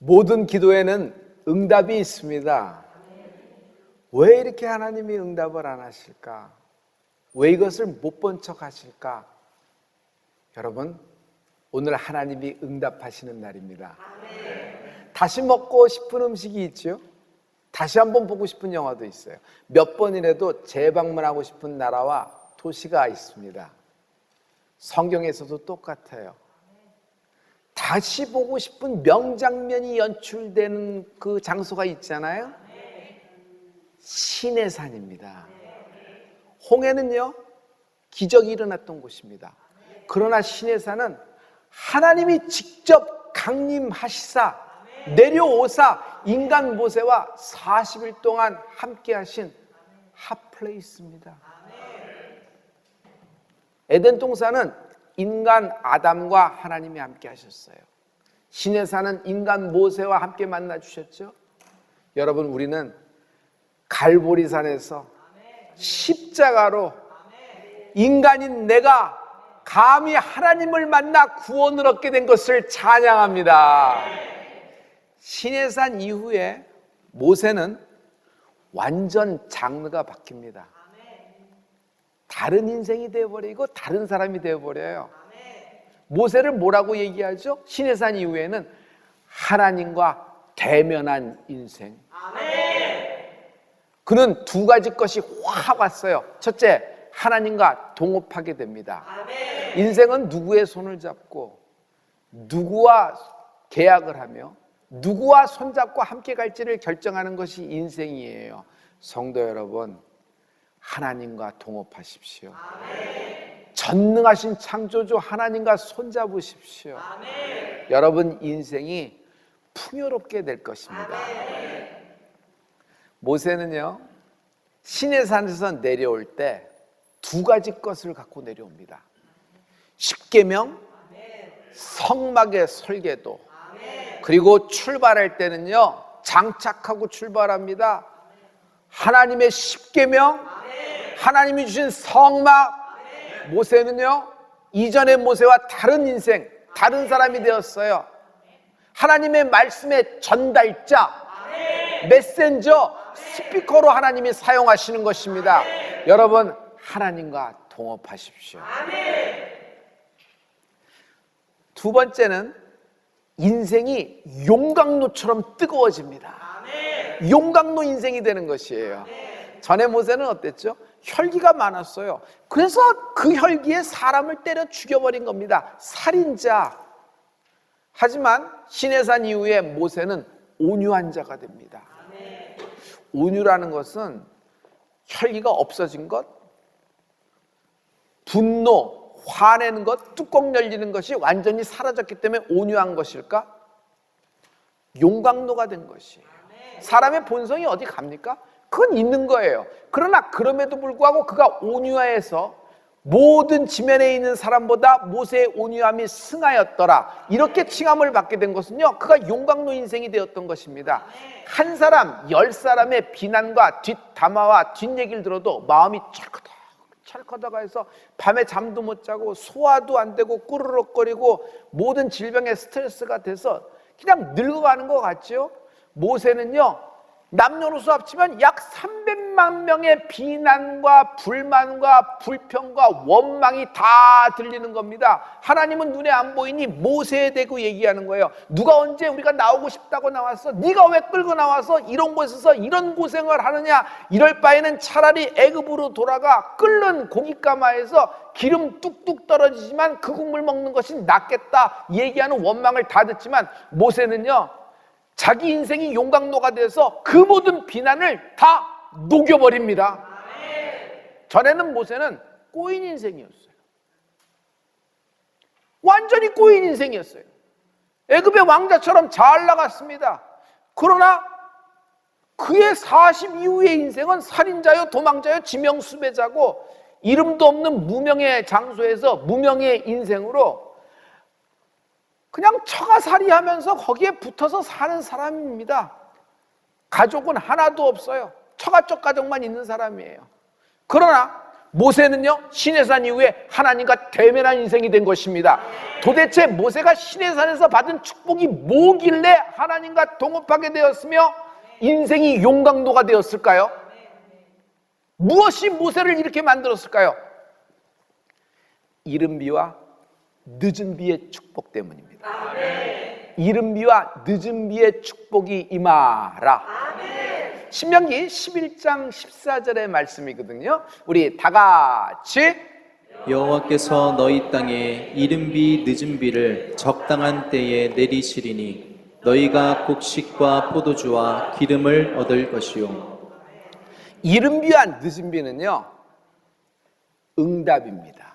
모든 기도에는 응답이 있습니다. 왜 이렇게 하나님이 응답을 안 하실까? 왜 이것을 못 본 척 하실까? 여러분, 오늘 하나님이 응답하시는 날입니다. 다시 먹고 싶은 음식이 있죠? 다시 한번 보고 싶은 영화도 있어요. 몇 번이라도 재방문하고 싶은 나라와 도시가 있습니다. 성경에서도 똑같아요. 다시 보고 싶은 명장면이 연출되는 그 장소가 있잖아요. 신의 산입니다. 홍해는요, 기적이 일어났던 곳입니다. 그러나 신의 산은 하나님이 직접 강림하시사 내려오사 인간 모세와 40일 동안 함께 하신 핫플레이스입니다. 에덴 동산은 인간 아담과 하나님이 함께 하셨어요. 신의 산은 인간 모세와 함께 만나 주셨죠. 여러분, 우리는 갈보리산에서 십자가로 인간인 내가 감히 하나님을 만나 구원을 얻게 된 것을 찬양합니다. 신의 산 이후에 모세는 완전 장르가 바뀝니다. 다른 인생이 되어버리고 다른 사람이 되어버려요. 모세를 뭐라고 얘기하죠? 신의 산 이후에는 하나님과 대면한 인생. 그는 두 가지 것이 확 왔어요. 첫째, 하나님과 동업하게 됩니다. 인생은 누구의 손을 잡고 누구와 계약을 하며 누구와 손잡고 함께 갈지를 결정하는 것이 인생이에요. 성도 여러분, 하나님과 동업하십시오. 전능하신 창조주 하나님과 손잡으십시오. 여러분 인생이 풍요롭게 될 것입니다. 모세는요, 신의 산에서 내려올 때 두 가지 것을 갖고 내려옵니다. 십계명, 성막의 설계도, 그리고 출발할 때는요, 장착하고 출발합니다. 하나님의 십계명, 하나님이 주신 성막. 모세는요, 이전의 모세와 다른 인생, 다른 사람이 되었어요. 하나님의 말씀의 전달자, 메신저, 스피커로 하나님이 사용하시는 것입니다. 여러분, 하나님과 동업하십시오. 두 번째는 인생이 용광로처럼 뜨거워집니다. 용광로 인생이 되는 것이에요. 전에 모세는 어땠죠? 혈기가 많았어요. 그래서 그 혈기에 사람을 때려 죽여버린 겁니다. 살인자. 하지만 시내산 이후에 모세는 온유한 자가 됩니다. 온유라는 것은 혈기가 없어진 것, 분노, 화내는 것, 뚜껑 열리는 것이 완전히 사라졌기 때문에 온유한 것일까? 용광로가 된 것이에요. 사람의 본성이 어디 갑니까? 그건 있는 거예요. 그러나 그럼에도 불구하고 그가 온유하여서 모든 지면에 있는 사람보다 모세의 온유함이 승하였더라, 이렇게 칭함을 받게 된 것은요, 그가 용광로 인생이 되었던 것입니다. 한 사람, 10사람의 비난과 뒷담화와 뒷얘기를 들어도 마음이 철커덕 해서 밤에 잠도 못 자고 소화도 안 되고 꾸르륵거리고 모든 질병에 스트레스가 돼서 그냥 늙어가는 것 같죠. 모세는요, 남녀노소 합치면 약 300만 명의 비난과 불만과 불평과 원망이 다 들리는 겁니다. 하나님은 눈에 안 보이니 모세에 대고 얘기하는 거예요. 누가 언제 우리가 나오고 싶다고 나왔어? 네가 왜 끌고 나와서 이런 곳에서 이런 고생을 하느냐? 이럴 바에는 차라리 애굽으로 돌아가 끓는 고깃가마에서 기름 뚝뚝 떨어지지만 그 국물 먹는 것이 낫겠다 얘기하는 원망을 다 듣지만, 모세는요, 자기 인생이 용광로가 돼서 그 모든 비난을 다 녹여버립니다. 전에는 모세는 꼬인 인생이었어요. 완전히 꼬인 인생이었어요. 애굽의 왕자처럼 잘 나갔습니다. 그러나 그의 40 이후의 인생은 살인자요, 도망자요, 지명수배자고 이름도 없는 무명의 장소에서 무명의 인생으로 그냥 처가살이하면서 거기에 붙어서 사는 사람입니다. 가족은 하나도 없어요. 처가적 가족만 있는 사람이에요. 그러나 모세는요, 시내산 이후에 하나님과 대면한 인생이 된 것입니다. 도대체 모세가 시내산에서 받은 축복이 뭐길래 하나님과 동업하게 되었으며 인생이 용광로가 되었을까요? 무엇이 모세를 이렇게 만들었을까요? 이른 비와 늦은 비의 축복 때문입니다. 이른 비와 늦은 비의 축복이 임하라. 신명기 11장 14절의 말씀이거든요. 우리 다 같이 여호와께서 너희 땅에 이른 비 늦은 비를 적당한 때에 내리시리니 너희가 곡식과 포도주와 기름을 얻을 것이요. 이른 비와 늦은 비는요, 응답입니다.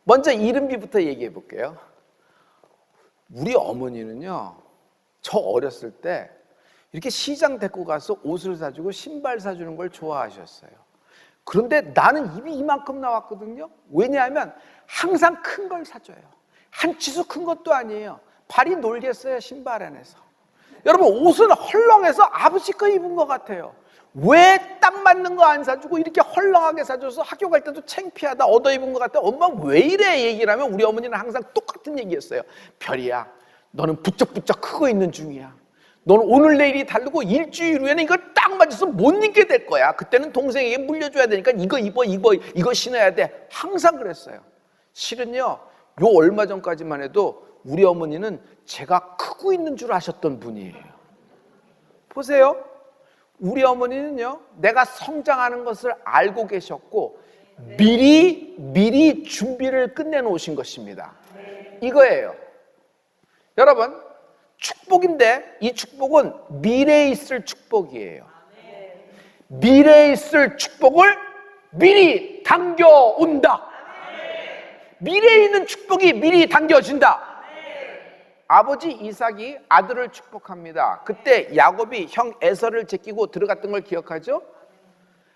먼저 이른 비부터 얘기해 볼게요. 우리 어머니는요, 저 어렸을 때 이렇게 시장 데리고 가서 옷을 사주고 신발 사주는 걸 좋아하셨어요. 그런데 나는 입이 이만큼 나왔거든요. 왜냐하면 항상 큰 걸 사줘요. 한 치수 큰 것도 아니에요. 발이 놀겠어요, 신발 안에서. 여러분, 옷은 헐렁해서 아버지 거 입은 것 같아요. 왜 딱 맞는 거 안 사주고 이렇게 헐렁하게 사줘서 학교 갈 때도 창피하다, 얻어 입은 것 같다, 엄마 왜 이래 얘기를 하면 우리 어머니는 항상 똑같은 얘기였어요. 별이야, 너는 부쩍부쩍 크고 있는 중이야. 너는 오늘 내일이 다르고 일주일 후에는 이거 딱 맞아서 못 입게 될 거야. 그때는 동생에게 물려줘야 되니까 이거 입어, 이거 신어야 돼. 항상 그랬어요. 실은요, 요 얼마 전까지만 해도 우리 어머니는 제가 크고 있는 줄 아셨던 분이에요. 보세요, 우리 어머니는요, 내가 성장하는 것을 알고 계셨고 미리 준비를 끝내놓으신 것입니다. 이거예요. 여러분, 축복인데 이 축복은 미래에 있을 축복이에요. 미래에 있을 축복을 미리 당겨온다. 미래에 있는 축복이 미리 당겨진다. 아버지 이삭이 아들을 축복합니다. 그때 야곱이 형 에서를 제끼고 들어갔던 걸 기억하죠?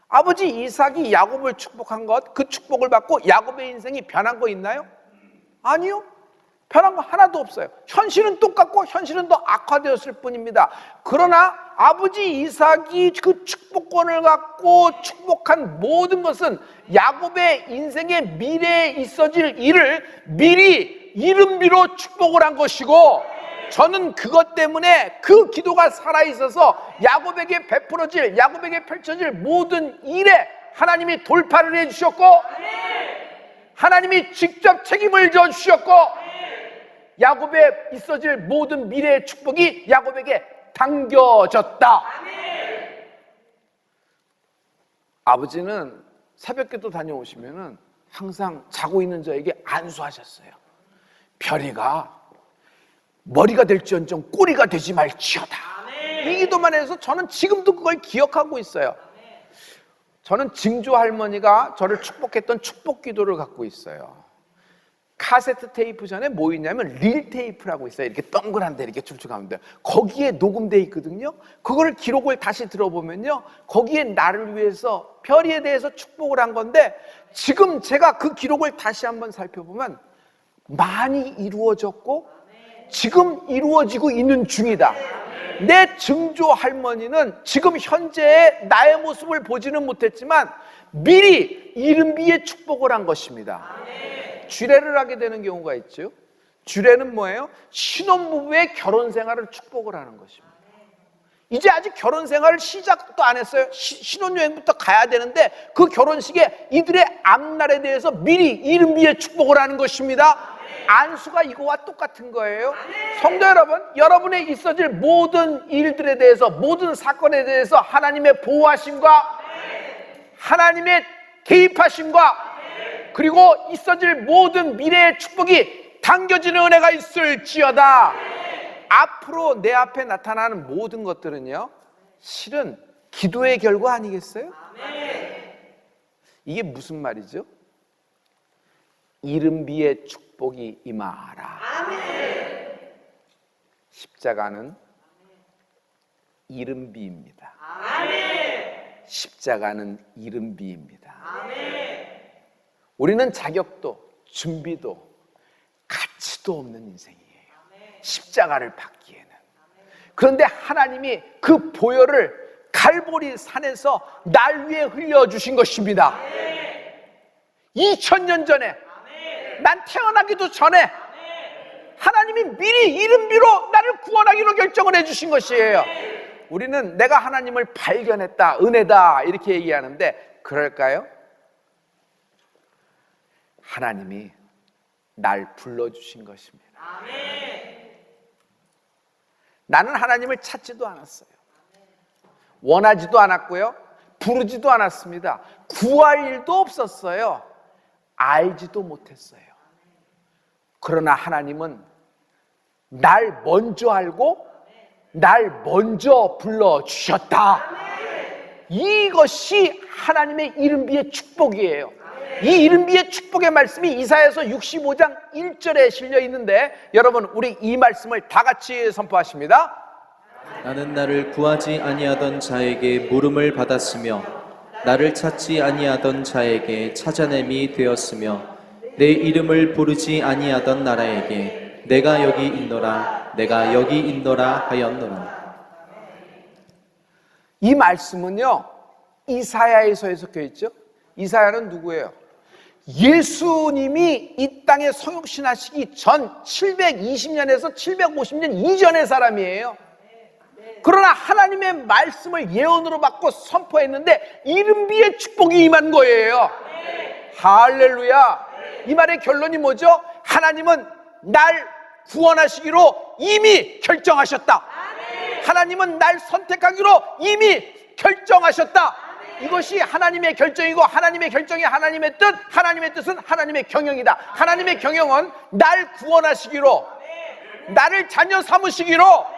아버지 이삭이 야곱을 축복한 것, 그 축복을 받고 야곱의 인생이 변한 거 있나요? 아니요. 변한 거 하나도 없어요. 현실은 똑같고 현실은 더 악화되었을 뿐입니다. 그러나 아버지 이삭이 그 축복권을 갖고 축복한 모든 것은 야곱의 인생의 미래에 있어질 일을 미리 이른 비로 축복을 한 것이고, 저는 그것 때문에 그 기도가 살아있어서 야곱에게 베풀어질, 야곱에게 펼쳐질 모든 일에 하나님이 돌파를 해주셨고, 하나님이 직접 책임을 져주셨고, 야곱에 있어질 모든 미래의 축복이 야곱에게 당겨졌다. 아버지는 새벽기도 다녀오시면은 항상 자고 있는 저에게 안수하셨어요. 별이가 머리가 될지언정 꼬리가 되지 말지어다. 이 기도만 해서 저는 지금도 그걸 기억하고 있어요. 저는 증조 할머니가 저를 축복했던 축복 기도를 갖고 있어요. 카세트 테이프 전에 뭐 있냐면 릴 테이프라고 있어요. 이렇게 동그란데 이렇게 쭉쭉 하면 돼요. 거기에 녹음돼 있거든요. 그거를 기록을 다시 들어보면요, 거기에 나를 위해서 별이에 대해서 축복을 한 건데, 지금 제가 그 기록을 다시 한번 살펴보면 많이 이루어졌고 지금 이루어지고 있는 중이다. 내 증조 할머니는 지금 현재의 나의 모습을 보지는 못했지만 미리 이른 비에 축복을 한 것입니다. 주례를 하게 되는 경우가 있죠. 주례는 뭐예요? 신혼부부의 결혼 생활을 축복을 하는 것입니다. 이제 아직 결혼 생활을 시작도 안 했어요. 신혼여행부터 가야 되는데 그 결혼식에 이들의 앞날에 대해서 미리 이른 비에 축복을 하는 것입니다. 안수가 이거와 똑같은 거예요. 성도 여러분, 여러분에 있어질 모든 일들에 대해서, 모든 사건에 대해서 하나님의 보호하심과 하나님의 개입하심과 그리고 있어질 모든 미래의 축복이 당겨지는 은혜가 있을지어다. 앞으로 내 앞에 나타나는 모든 것들은요, 실은 기도의 결과 아니겠어요? 이게 무슨 말이죠? 이른 비에 축복이 임하라. 십자가는 이른 비입니다. 십자가는 이른 비입니다. 우리는 자격도 준비도 가치도 없는 인생이에요. 십자가를 받기에는. 그런데 하나님이 그 보혈을 갈보리 산에서 날 위해 흘려주신 것입니다. 2000년 전에, 난 태어나기도 전에 하나님이 미리 이른비로 나를 구원하기로 결정을 해주신 것이에요. 우리는 내가 하나님을 발견했다, 은혜다 이렇게 얘기하는데 그럴까요? 하나님이 날 불러주신 것입니다. 나는 하나님을 찾지도 않았어요. 원하지도 않았고요. 부르지도 않았습니다. 구할 일도 없었어요. 알지도 못했어요. 그러나 하나님은 날 먼저 알고 날 먼저 불러주셨다. 이것이 하나님의 이른비의 축복이에요. 이 이른비의 축복의 말씀이 이사야서 65장 1절에 실려 있는데 여러분 우리 이 말씀을 다 같이 선포하십니다. 나는 나를 구하지 아니하던 자에게 물음을 받았으며 나를 찾지 아니하던 자에게 찾아냄이 되었으며 내 이름을 부르지 아니하던 나라에게 내가 여기 있노라 내가 여기 있노라 하였노라. 이 말씀은요 이사야에서 해석되어 있죠. 이사야는 누구예요? 예수님이 이 땅에 성육신하시기 전 720년에서 750년 이전의 사람이에요. 그러나 하나님의 말씀을 예언으로 받고 선포했는데 이른비의 축복이 임한 거예요. 할렐루야. 이 말의 결론이 뭐죠? 하나님은 날 구원하시기로 이미 결정하셨다. 하나님은 날 선택하기로 이미 결정하셨다. 이것이 하나님의 결정이고 하나님의 결정이 하나님의 뜻, 하나님의 뜻은 하나님의 경영이다. 하나님의 경영은 날 구원하시기로, 나를 자녀 삼으시기로,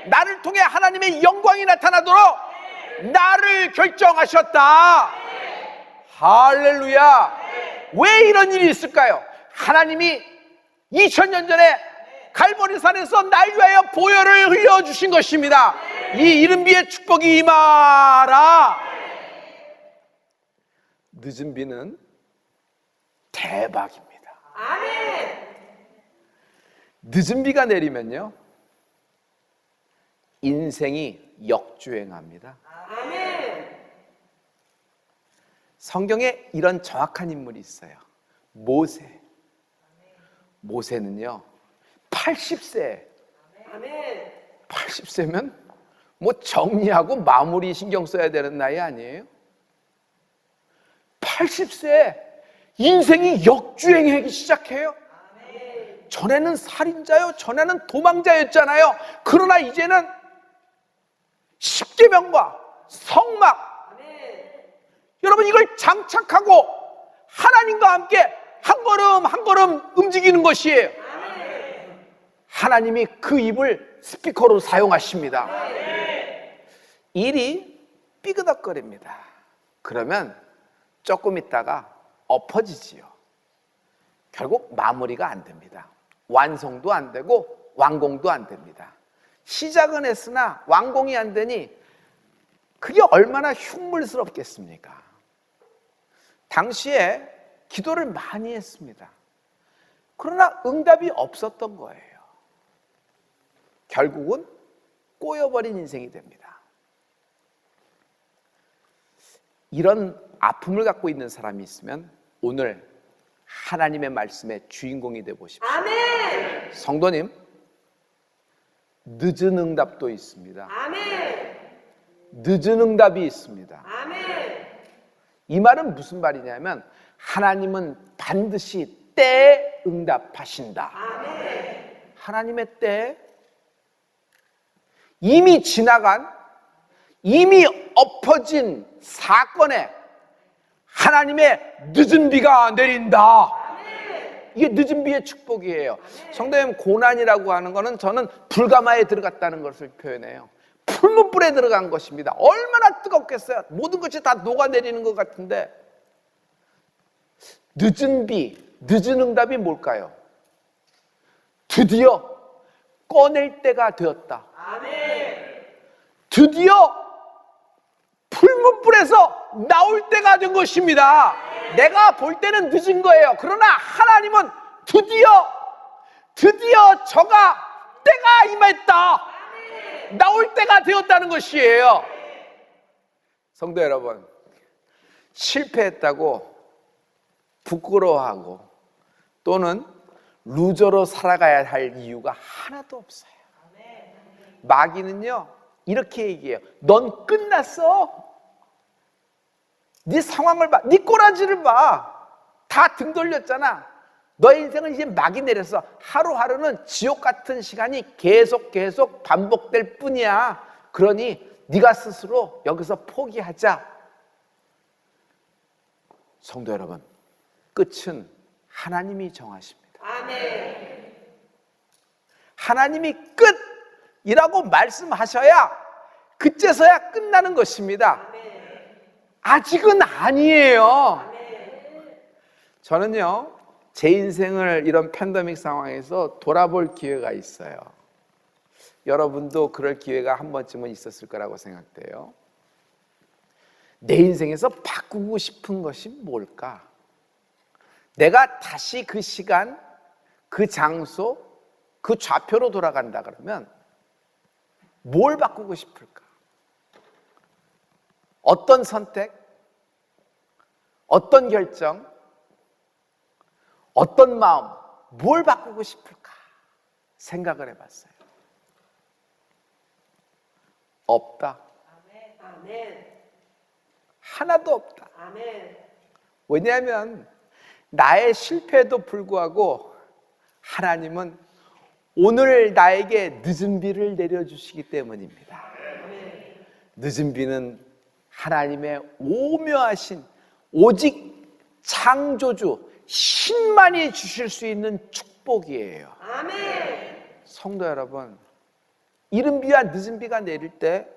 나를 통해 하나님의 영광이 나타나도록 나를 결정하셨다. 할렐루야. 왜 이런 일이 있을까요? 하나님이 2000년 전에 갈보리산에서 날 위하여 보혈을 흘려주신 것입니다. 이 이른비의 축복이 임하라. 늦은 비는 대박입니다. 늦은 비가 내리면요 인생이 역주행합니다. 성경에 이런 정확한 인물이 있어요. 모세. 모세는요 80세 80세면 뭐 정리하고 마무리 신경 써야 되는 나이 아니에요? 80세 인생이 역주행하기 시작해요. 전에는 살인자요, 전에는 도망자였잖아요. 그러나 이제는 십계명과 성막, 여러분 이걸 장착하고 하나님과 함께 한 걸음 한 걸음 움직이는 것이에요. 하나님이 그 입을 스피커로 사용하십니다. 일이 삐그덕거립니다. 그러면 조금 있다가 엎어지지요. 결국 마무리가 안 됩니다. 완성도 안 되고 완공도 안 됩니다. 시작은 했으나 완공이 안 되니 그게 얼마나 흉물스럽겠습니까? 당시에 기도를 많이 했습니다. 그러나 응답이 없었던 거예요. 결국은 꼬여버린 인생이 됩니다. 이런 아픔을 갖고 있는 사람이 있으면 오늘 하나님의 말씀의 주인공이 되어 보십시오. 아멘. 성도님, 늦은 응답도 있습니다. 아멘. 늦은 응답이 있습니다. 아멘. 이 말은 무슨 말이냐면 하나님은 반드시 때에 응답하신다. 아멘. 하나님의 때에 이미 지나간, 이미 엎어진 사건에 하나님의 늦은 비가 내린다. 이게 늦은 비의 축복이에요. 성도님, 고난이라고 하는 것은 저는 불가마에 들어갔다는 것을 표현해요. 풀무불에 들어간 것입니다. 얼마나 뜨겁겠어요. 모든 것이 다 녹아내리는 것 같은데 늦은 비, 늦은 응답이 뭘까요? 드디어 꺼낼 때가 되었다. 드디어 풀무불에서 나올 때가 된 것입니다. 내가 볼 때는 늦은 거예요. 그러나 하나님은 드디어 저가 때가 임했다. 나올 때가 되었다는 것이에요. 성도 여러분, 실패했다고 부끄러워하고 또는 루저로 살아가야 할 이유가 하나도 없어요. 마귀는요 이렇게 얘기해요. 넌 끝났어. 네 상황을 봐, 네 꼬라지를 봐. 다 등 돌렸잖아. 너의 인생은 이제 막이 내렸어. 하루하루는 지옥 같은 시간이 계속 반복될 뿐이야. 그러니 네가 스스로 여기서 포기하자. 성도 여러분, 끝은 하나님이 정하십니다. 아멘. 하나님이 끝이라고 말씀하셔야 그제서야 끝나는 것입니다. 아직은 아니에요. 저는요 제 인생을 이런 팬데믹 상황에서 돌아볼 기회가 있어요. 여러분도 그럴 기회가 한 번쯤은 있었을 거라고 생각돼요. 내 인생에서 바꾸고 싶은 것이 뭘까? 내가 다시 그 시간, 그 장소, 그 좌표로 돌아간다 그러면 뭘 바꾸고 싶을까? 어떤 선택, 어떤 결정, 어떤 마음, 뭘 바꾸고 싶을까? 생각을 해봤어요. 없다. 아멘. 하나도 없다. 아멘. 왜냐하면 나의 실패에도 불구하고 하나님은 오늘 나에게 늦은 비를 내려주시기 때문입니다. 늦은 비는 하나님의 오묘하신 오직 창조주 신만이 주실 수 있는 축복이에요. 아멘. 성도 여러분, 이른 비와 늦은 비가 내릴 때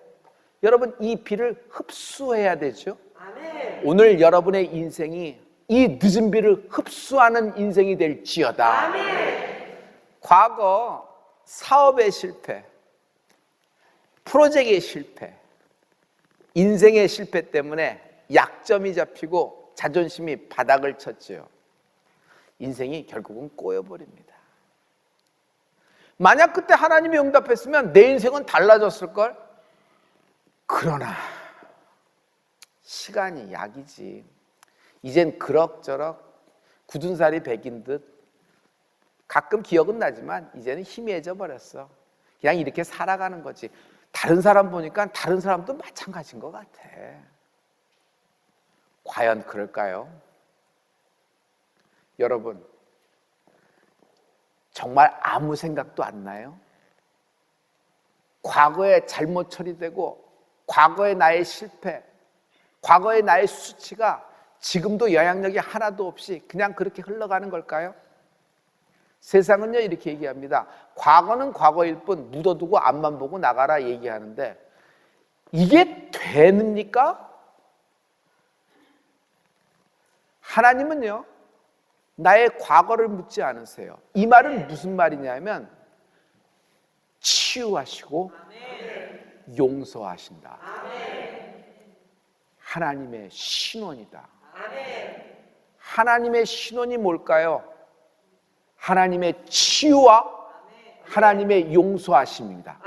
여러분 이 비를 흡수해야 되죠. 아멘. 오늘 여러분의 인생이 이 늦은 비를 흡수하는 인생이 될지어다. 아멘. 과거 사업의 실패, 프로젝트의 실패, 인생의 실패 때문에 약점이 잡히고 자존심이 바닥을 쳤지요. 인생이 결국은 꼬여버립니다. 만약 그때 하나님이 응답했으면 내 인생은 달라졌을걸? 그러나 시간이 약이지. 이젠 그럭저럭 굳은 살이 배긴 듯 가끔 기억은 나지만 이제는 희미해져 버렸어. 그냥 이렇게 살아가는 거지. 다른 사람 보니까 다른 사람도 마찬가지인 것 같아. 과연 그럴까요? 여러분, 정말 아무 생각도 안 나요? 과거에 잘못 처리되고 과거의 나의 실패, 과거의 나의 수치가 지금도 영향력이 하나도 없이 그냥 그렇게 흘러가는 걸까요? 세상은요 이렇게 얘기합니다. 과거는 과거일 뿐 묻어두고 앞만 보고 나가라 얘기하는데 이게 되는니까? 하나님은요 나의 과거를 묻지 않으세요. 이 말은 무슨 말이냐면 치유하시고 용서하신다. 하나님의 신원이다. 하나님의 신원이 뭘까요? 하나님의 치유와 하나님의 용서하심입니다.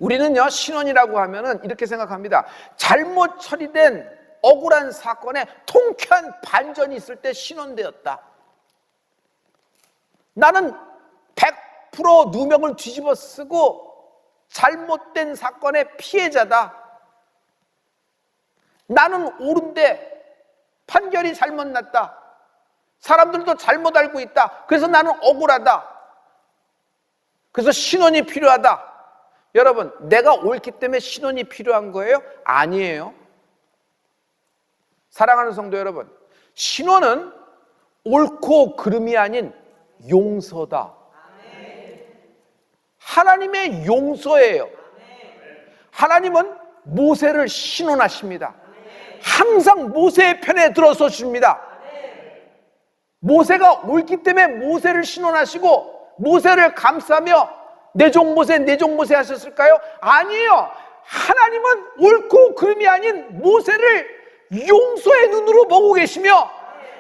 우리는요 신원이라고 하면은 이렇게 생각합니다. 잘못 처리된 억울한 사건에 통쾌한 반전이 있을 때 신원되었다. 나는 100% 누명을 뒤집어 쓰고 잘못된 사건의 피해자다. 나는 옳은데 판결이 잘못 났다. 사람들도 잘못 알고 있다. 그래서 나는 억울하다. 그래서 신원이 필요하다. 여러분, 내가 옳기 때문에 신원이 필요한 거예요? 아니에요. 사랑하는 성도 여러분, 신원은 옳고 그름이 아닌 용서다. 하나님의 용서예요. 하나님은 모세를 신원하십니다. 항상 모세의 편에 들어서 줍니다. 모세가 옳기 때문에 모세를 신원하시고 모세를 감싸며 내 종 모세 하셨을까요? 아니에요. 하나님은 옳고 그름이 아닌 모세를 용서의 눈으로 보고 계시며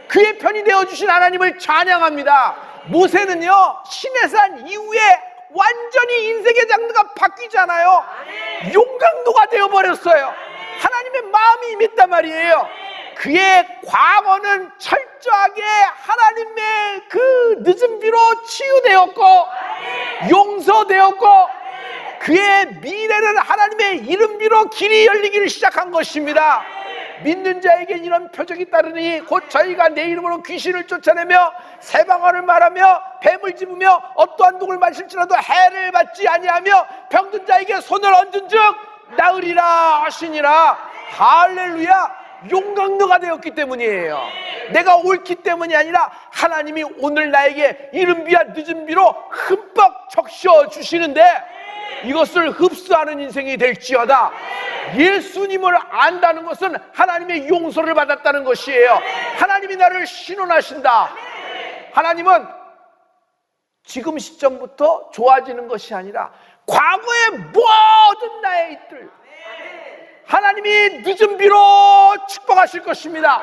그의 편이 되어주신 하나님을 찬양합니다. 모세는요 시내산 이후에 완전히 인생의 장르가 바뀌잖아요. 용광도가 되어버렸어요. 하나님의 마음이 임했단 말이에요. 그의 과거는 철저하게 하나님의 그 늦은 비로 치유되었고 용서되었고 그의 미래는 하나님의 이름비로 길이 열리기를 시작한 것입니다. 믿는 자에게 이런 표적이 따르니 곧 저희가 내 이름으로 귀신을 쫓아내며 새 방언을 말하며 뱀을 집으며 어떠한 독을 마실지라도 해를 받지 아니하며 병든 자에게 손을 얹은 즉 나으리라 하시니라. 할렐루야. 용광로가 되었기 때문이에요. 내가 옳기 때문이 아니라 하나님이 오늘 나에게 이른비와 늦은비로 흠뻑 적셔 주시는데 이것을 흡수하는 인생이 될지어다. 예수님을 안다는 것은 하나님의 용서를 받았다는 것이에요. 하나님이 나를 신원하신다. 하나님은 지금 시점부터 좋아지는 것이 아니라 과거의 모든 나의 일들 하나님이 늦은 비로 축복하실 것입니다.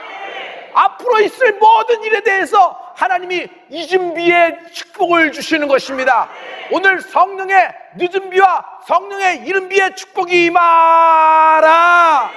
앞으로 있을 모든 일에 대해서 하나님이 잊은 비의 축복을 주시는 것입니다. 오늘 성령의 늦은 비와 성령의 이른 비의 축복이 임하라.